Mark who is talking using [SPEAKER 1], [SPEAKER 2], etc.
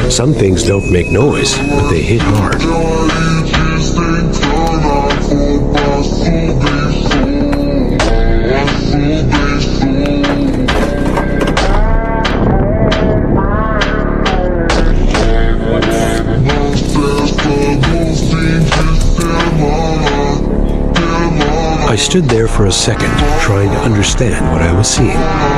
[SPEAKER 1] Some things don't make noise, but they hit hard. I stood there for a second, trying to understand what I was seeing.